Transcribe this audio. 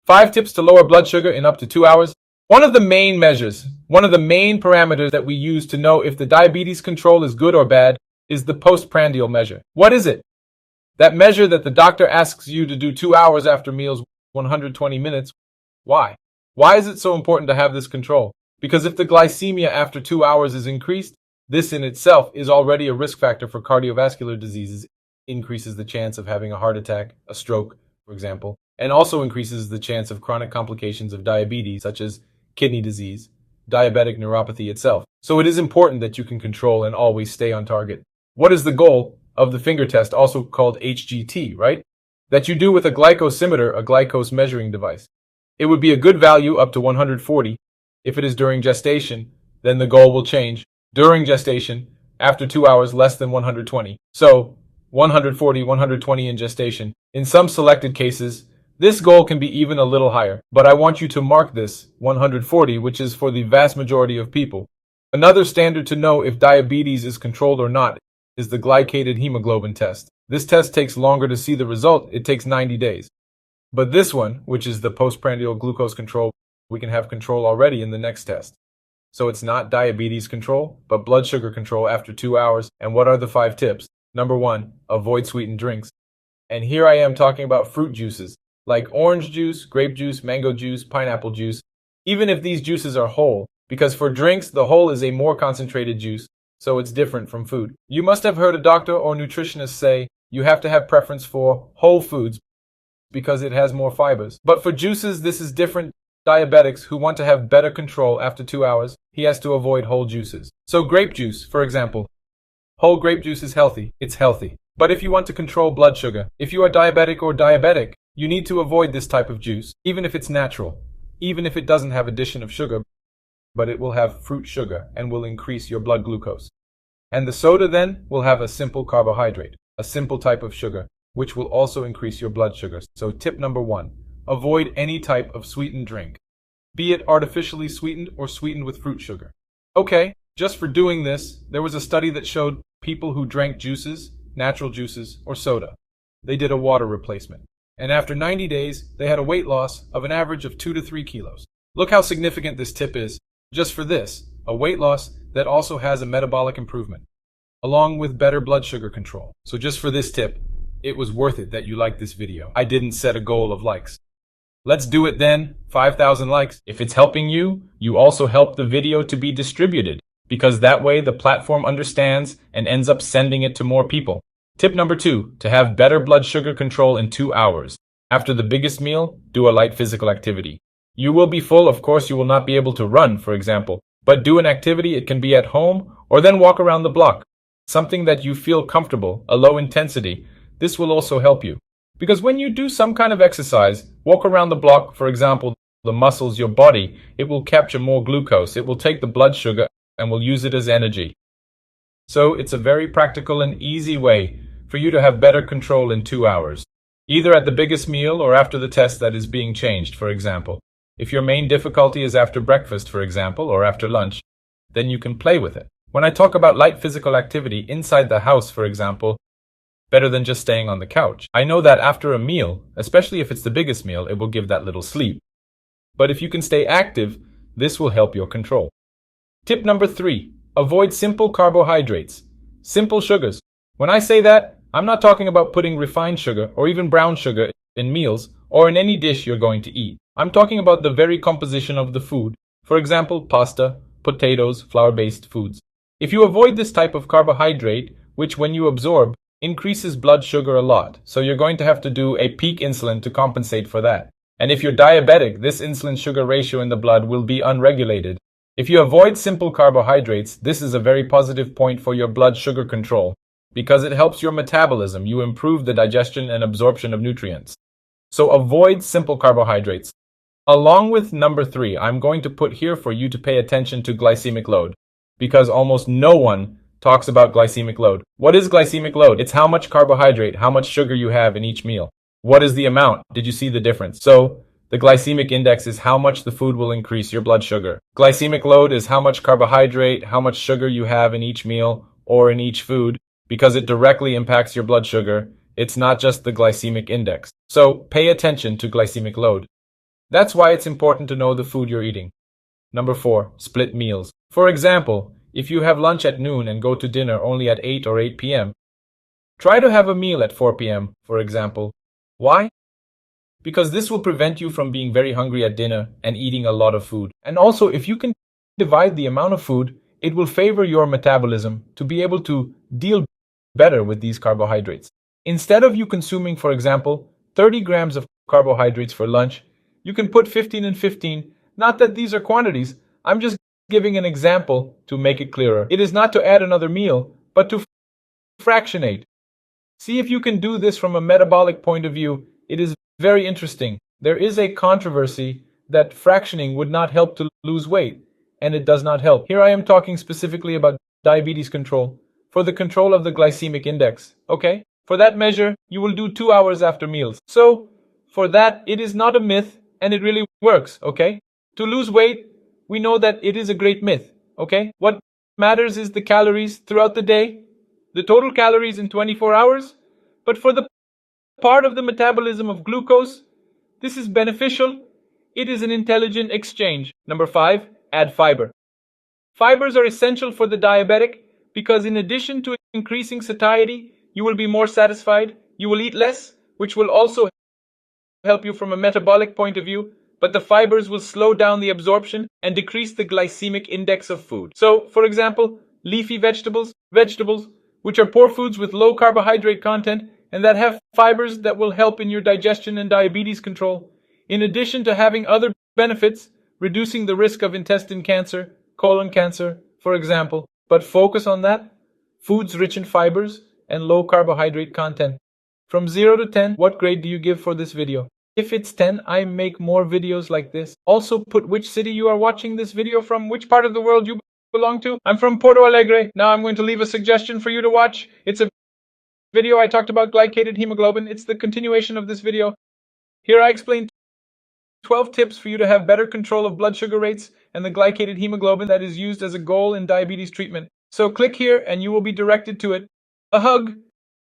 5 tips to lower blood sugar in up to 2 hours. One of the main parameters that we use to know if the diabetes control is good or bad is the postprandial measure. What is it? That measure that the doctor asks you to do 2 hours after meals, 120 minutes. Why? Why is it so important to have this control? Because if the glycemia after 2 hours is increased, this in itself is already a risk factor for cardiovascular diseases, increases the chance of having a heart attack, a stroke, for example, and also increases the chance of chronic complications of diabetes, such as kidney disease, diabetic neuropathy itself. So it is important that you can control and always stay on target. What is the goal of the finger test, also called HGT, right? That you do with a glycosimeter, a glucose measuring device. It would be a good value up to 140. If it is during gestation, then the goal will change. During gestation, after 2 hours, less than 120. So, 140, 120 in gestation. In some selected cases, this goal can be even a little higher, but I want you to mark this 140, which is for the vast majority of people. Another standard to know if diabetes is controlled or not is the glycated hemoglobin test. This test takes longer to see the result. It takes 90 days. But this one, which is the postprandial glucose control, we can have control already in the next test. So it's not diabetes control, but blood sugar control after 2 hours. And what are the 5 tips? Number 1, avoid sweetened drinks. And here I am talking about fruit juices, like orange juice, grape juice, mango juice, pineapple juice, even if these juices are whole, because for drinks, the whole is a more concentrated juice, so it's different from food. You must have heard a doctor or nutritionist say you have to have preference for whole foods because it has more fibers. But for juices, this is different. Diabetics who want to have better control after 2 hours, he has to avoid whole juices. So grape juice, for example. Whole grape juice is healthy. It's healthy. But if you want to control blood sugar, if you are diabetic or diabetic, you need to avoid this type of juice, even if it's natural, even if it doesn't have addition of sugar, but it will have fruit sugar and will increase your blood glucose. And the soda then will have a simple carbohydrate, a simple type of sugar, which will also increase your blood sugar. So tip number 1, avoid any type of sweetened drink, be it artificially sweetened or sweetened with fruit sugar. Okay, just for doing this, there was a study that showed people who drank juices, natural juices, or soda. They did a water replacement. And after 90 days, they had a weight loss of an average of 2 to 3 kilos. Look how significant this tip is. Just for this, a weight loss that also has a metabolic improvement, along with better blood sugar control. So just for this tip, it was worth it that you liked this video. I didn't set a goal of likes. Let's do it then, 5,000 likes. If it's helping you, you also help the video to be distributed, because that way the platform understands and ends up sending it to more people. Tip number 2, to have better blood sugar control in 2 hours. After the biggest meal, do a light physical activity. You will be full, of course you will not be able to run, for example, but do an activity. It can be at home or then walk around the block. Something that you feel comfortable, a low intensity. This will also help you. Because when you do some kind of exercise, walk around the block, for example, the muscles, your body, it will capture more glucose. It will take the blood sugar and will use it as energy. So it's a very practical and easy way for you to have better control in 2 hours, either at the biggest meal or after the test that is being changed, for example. If your main difficulty is after breakfast, for example, or after lunch, then you can play with it. When I talk about light physical activity inside the house, for example, better than just staying on the couch, I know that after a meal, especially if it's the biggest meal, it will give that little sleep. But if you can stay active, this will help your control. Tip number 3, avoid simple carbohydrates, simple sugars. When I say that, I'm not talking about putting refined sugar or even brown sugar in meals or in any dish you're going to eat. I'm talking about the very composition of the food. For example, pasta, potatoes, flour-based foods. If you avoid this type of carbohydrate, which when you absorb, increases blood sugar a lot, so you're going to have to do a peak insulin to compensate for that. And if you're diabetic, this insulin-sugar ratio in the blood will be unregulated. If you avoid simple carbohydrates, this is a very positive point for your blood sugar control, because it helps your metabolism. You improve the digestion and absorption of nutrients. So avoid simple carbohydrates. Along with number 3, I'm going to put here for you to pay attention to glycemic load, because almost no one talks about glycemic load. What is glycemic load? It's how much carbohydrate, how much sugar you have in each meal. What is the amount? Did you see the difference? So the glycemic index is how much the food will increase your blood sugar. Glycemic load is how much carbohydrate, how much sugar you have in each meal or in each food, because it directly impacts your blood sugar. It's not just the glycemic index. So pay attention to glycemic load. That's why it's important to know the food you're eating. Number 4, split meals. For example, if you have lunch at noon and go to dinner only at 8 or 8 p.m., try to have a meal at 4 p.m., for example. Why? Because this will prevent you from being very hungry at dinner and eating a lot of food. And also, if you can divide the amount of food, it will favor your metabolism to be able to deal better with these carbohydrates. Instead of you consuming, for example, 30 grams of carbohydrates for lunch, you can put 15 and 15. Not that these are quantities, I'm just giving an example to make it clearer. It is not to add another meal, but to fractionate. See if you can do this from a metabolic point of view. It is very interesting. There is a controversy that fractioning would not help to lose weight, and it does not help. Here I am talking specifically about diabetes control, for the control of the glycemic index, okay? For that measure, you will do 2 hours after meals. So, for that, it is not a myth, and it really works, okay? To lose weight, we know that it is a great myth, okay? What matters is the calories throughout the day, the total calories in 24 hours, but for the part of the metabolism of glucose, this is beneficial. It is an intelligent exchange. Number 5, add fiber. Fibers are essential for the diabetic because in addition to increasing satiety, you will be more satisfied, you will eat less, which will also help you from a metabolic point of view, but the fibers will slow down the absorption and decrease the glycemic index of food. So, for example, leafy vegetables, which are poor foods with low carbohydrate content and that have fibers that will help in your digestion and diabetes control, in addition to having other benefits, reducing the risk of intestine cancer, colon cancer, for example. But focus on that. Foods rich in fibers and low carbohydrate content. From 0 to 10, what grade do you give for this video? If it's 10, I make more videos like this. Also put which city you are watching this video from, which part of the world you belong to. I'm from Porto Alegre. Now I'm going to leave a suggestion for you to watch. It's a video I talked about glycated hemoglobin. It's the continuation of this video. Here I explain 12 tips for you to have better control of blood sugar rates and the glycated hemoglobin that is used as a goal in diabetes treatment. So click here and you will be directed to it. A hug!